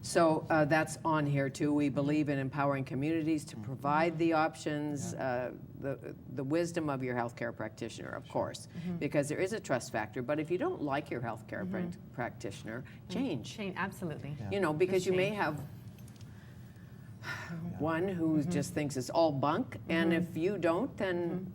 So that's on here too. We believe in empowering communities to provide the options, the wisdom of your healthcare practitioner, of course, because there is a trust factor. But if you don't like your healthcare practitioner, change. Change, absolutely. You know, because you may have one who just thinks it's all bunk, and if you don't, then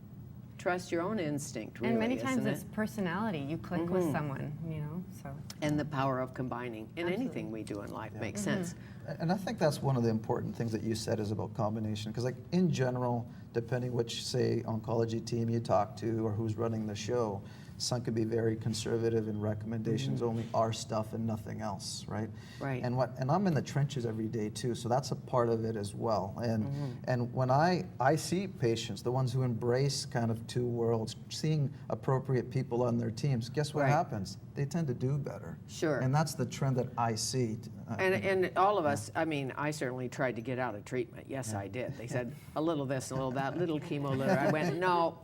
trust your own instinct, really, and many times isn't it's personality. You click with someone, you know, so. And the power of combining in anything we do in life makes sense. And I think that's one of the important things that you said is about combination, because like in general, depending which, say, oncology team you talk to or who's running the show, some could be very conservative in recommendations, only our stuff and nothing else, right? Right. And I'm in the trenches every day too, so that's a part of it as well. And when I see patients, the ones who embrace kind of two worlds, seeing appropriate people on their teams, guess what happens? They tend to do better. Sure. And that's the trend that I see. And all of us, I mean, I certainly tried to get out of treatment. Yes, I did. They said, a little this, a little that, little chemo, little. I went, no.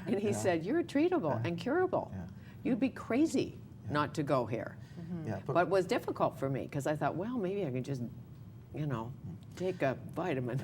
And he said, you're treatable and curable. You'd be crazy not to go here. But it was difficult for me because I thought, well, maybe I can just, you know, take a vitamin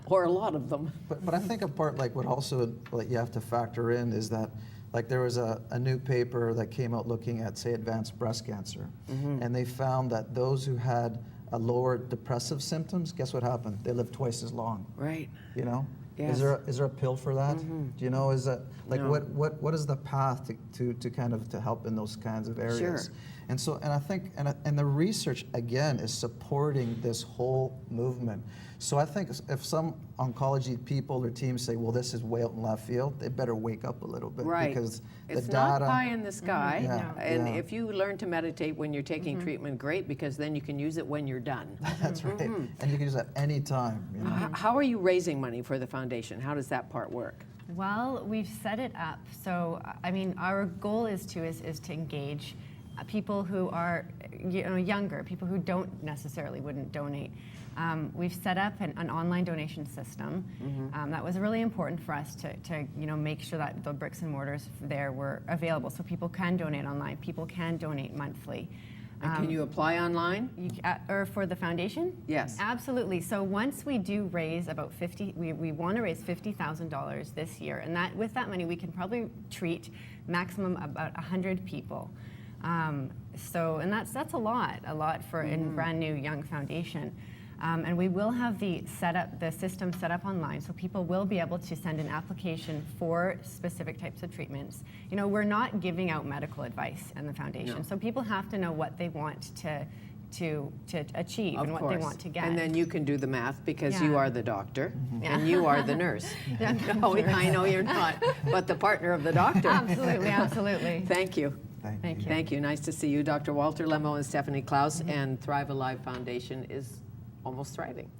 or a lot of them. But I think a part like what also like you have to factor in is that like there was a new paper that came out looking at, say, advanced breast cancer. And they found that those who had a lower depressive symptoms, guess what happened? They lived twice as long. Right. You know? Yes. Is there a pill for that? Do you know, is that like what is the path to kind of to help in those kinds of areas? Sure. And so, and I think, and the research again is supporting this whole movement. So I think if some oncology people or teams say, well, this is way out in left field, they better wake up a little bit. Right. Because it's the not data, pie in the sky. And Yeah. if you learn to meditate when you're taking treatment, great, because then you can use it when you're done. That's right. And you can use that any time. You know? How are you raising money for the foundation? How does that part work? Well, we've set it up. So, I mean, our goal is to engage people who are, you know, younger, people who wouldn't donate. We've set up an online donation system. That was really important for us to you know, make sure that the bricks and mortars there were available, so people can donate online. People can donate monthly. And can you apply online? Or for the foundation? Yes. Absolutely. So once we do raise about we want to raise $50,000 this year, and that with that money we can probably treat maximum about 100 people. So, and that's a lot for a brand new young foundation. And we will have the system set up online, so people will be able to send an application for specific types of treatments. You know, we're not giving out medical advice in the foundation, so people have to know what they want to achieve and what they want to get. And then you can do the math because you are the doctor and you are the nurse. No, I know you're not, but the partner of the doctor. Absolutely, absolutely. Thank you. Thank you. Thank you. Nice to see you, Dr. Walter Lemmo and Stephanie Klaus, and Thrive Alive Foundation is almost thriving.